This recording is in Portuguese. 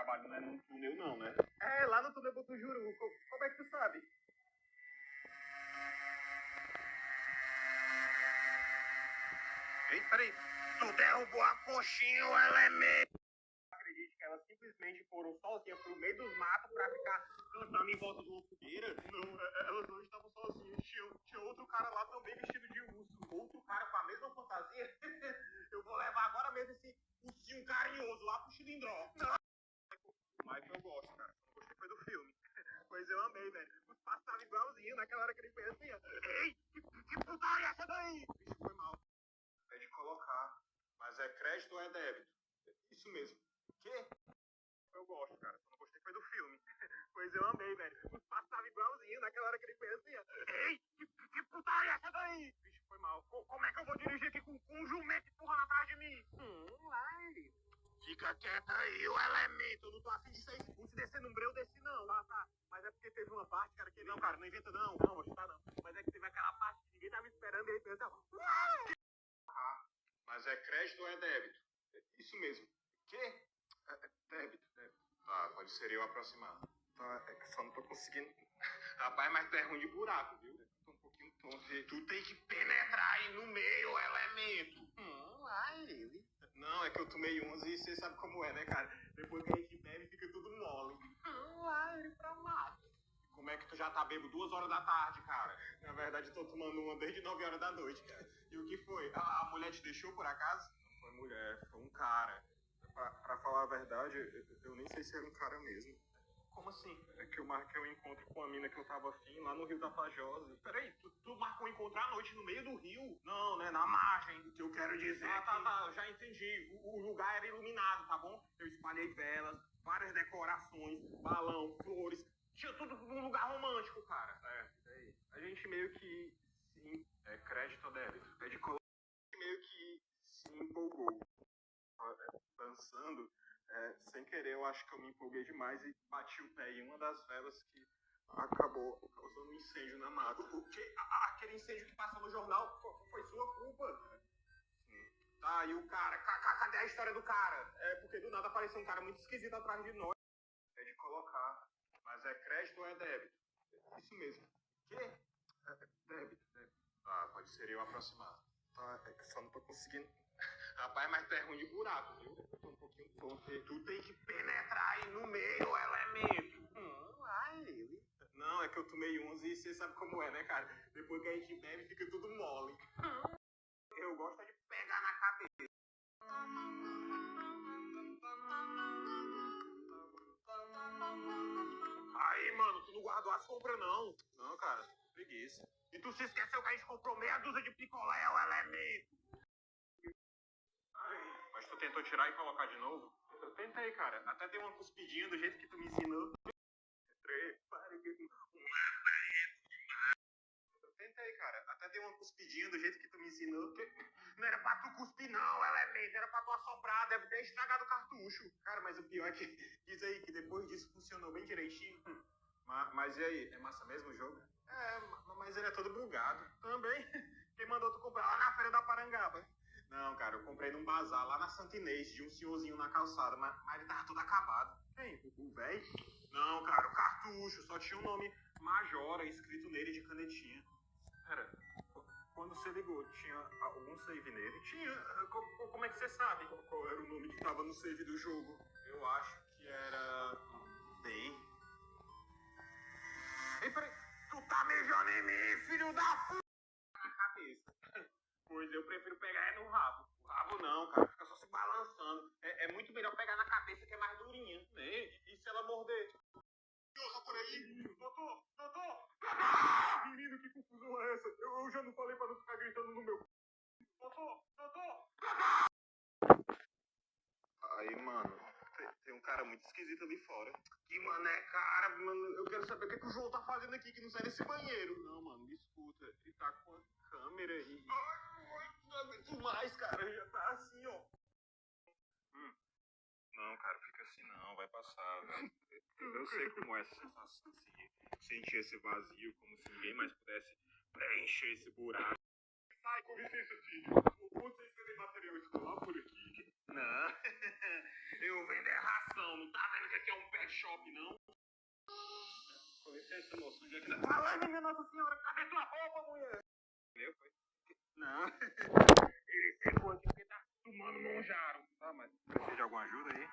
trabalho não é num túnel não, né? É, lá no túnel Botujuru. Como é que tu sabe? Ei, peraí. Tu derrubou a coxinha, o elemento. Acredite que elas simplesmente foram sozinhas pro meio dos matos pra ficar cantando em volta de uma fogueira? Não, elas não estavam sozinhas. Tinha outro cara lá também vestido de urso. Outro cara com a mesma fantasia? Eu vou levar agora mesmo esse ursinho carinhoso lá pro Chilindró. Não. Mas eu gosto, cara. Eu gostei foi do filme. Pois eu amei, velho. Os passos estavam igualzinho naquela hora que ele fez assim, ó. Ei, que putaria é essa daí? Bicho, foi mal. É de colocar. Mas é crédito ou é débito? Isso mesmo. Quê? Eu gosto, cara. Só não gostei foi do filme. Pois eu amei, velho. Os passos estavam igualzinho naquela hora que ele fez assim, ó. Ei, que putaria é essa daí? Bicho, foi mal. Como é que eu vou dirigir aqui com um jumento empurrando atrás de mim? Vai. Fica quieto aí, o elemento. Eu não tô afim de sair. Se descer num breu, desci não. Tá. Mas é porque teve uma parte, cara, que ele... Não, cara, não inventa não. Não, vou chutar não. Mas é que teve aquela parte que ninguém tava esperando e ele fez assim, ó. Mas é crédito ou é débito? Isso mesmo. Quê? Débito. Tá, pode ser eu aproximar. Tá, é que só não tô conseguindo. Rapaz, mas tu é ruim de buraco, viu? Tô um pouquinho tonto. Tu tem que penetrar aí no meio, o elemento. Lá ele. Não, é que eu tomei 11 e você sabe como é, né, cara? Depois que a gente bebe, fica tudo mole. Lá ele pra mato. Como é que tu já tá bebo 2 horas da tarde, cara? Na verdade, eu tô tomando uma desde 9 horas da noite, cara. E o que foi? A mulher te deixou por acaso? Não foi mulher, foi um cara. Pra falar a verdade, eu nem sei se era um cara mesmo. Como assim? É que eu marquei um encontro com a mina que eu tava afim lá no Rio da Pajosa. Peraí, tu marcou encontrar à noite no meio do rio? Não, né? Na margem. O que eu quero dizer. Tá, já entendi. O lugar era iluminado, tá bom? Eu espalhei velas, várias decorações, balão, flores. Tinha tudo num lugar romântico, cara. É aí. A gente meio que sim. É crédito ou débito? É de colocar. Meio que se empolgou. Dançando. Sem querer, eu acho que eu me empolguei demais e bati o pé em uma das velas que acabou causando um incêndio na mata. O quê? Aquele incêndio que passa no jornal foi sua culpa? Sim. Tá, e o cara? Cadê a história do cara? É porque do nada apareceu um cara muito esquisito atrás de nós. É de colocar. Mas é crédito ou é débito? Isso mesmo. Quê? Débito. Tá, pode ser eu aproximar. Tá, é que só não tô conseguindo. Rapaz, mas tu é ruim de buraco, viu? Eu tô um pouquinho tonto. Tu tem que penetrar aí no meio, elemento. Lá ele. Não, é que eu tomei 11 e você sabe como é, né, cara? Depois que a gente bebe, fica tudo mole. Eu gosto de pegar na cabeça. Aí, mano, tu não guardou as compras, não. Não, cara, preguiça. E tu se esqueceu que a gente comprou meia dúzia de picolé, o elemento. Mas tu tentou tirar e colocar de novo? Eu tentei, cara. Até dei uma cuspidinha do jeito que tu me ensinou. Eu tentei, cara. Até dei uma cuspidinha do jeito que tu me ensinou. Não era pra tu cuspir, não, elemento. Era pra tu assoprar. Deve ter estragado o cartucho. Cara, mas o pior é que diz aí que depois disso funcionou bem direitinho. Mas e aí? É massa mesmo o jogo? É, mas ele é todo bugado. Também. Quem mandou tu comprar lá na Feira da Parangaba? Não, cara, eu comprei num bazar lá na Santa Inês, de um senhorzinho na calçada, mas ele tava todo acabado. Quem? O velho? Não, cara, o cartucho, só tinha o nome Majora escrito nele de canetinha. Pera, quando você ligou, tinha algum save nele? Tinha. Como é que você sabe? Qual era o nome que tava no save do jogo? Eu acho que era... D. Ei, peraí, tu tá mijando em mim, filho da puta! Na cabeça. Pois eu prefiro pegar no rabo. O rabo não, cara, fica só se balançando. É muito melhor pegar na cabeça que é mais durinha. E se ela morder? Corra por aí! Doutor! Menino, que confusão é essa? Eu já não falei pra não ficar gritando no meu... Doutor! Aí, mano, tem um cara muito esquisito ali fora. Que mané, cara, mano, eu quero saber o que o João tá fazendo aqui, que não sai desse banheiro. Não, mano, me escuta, ele tá com a câmera e... Ai, não aguento mais, cara, já tá assim, ó. Não, cara, fica assim não, vai passar, velho. Eu sei como é essa sensação, assim, sentir esse vazio, como se ninguém mais pudesse preencher esse buraco. Sai, com licença, filho. Vocês vendem material escolar por aqui? Não, eu vendo é ração, não tá vendo o que shopping, não? Com licença, moço, onde é que tá? Fala, minha Nossa Senhora, cadê tua roupa, mulher? Meu, foi? Não. Ele secou aqui porque tá tomando monjaro. Tá, mas precisa de alguma ajuda aí?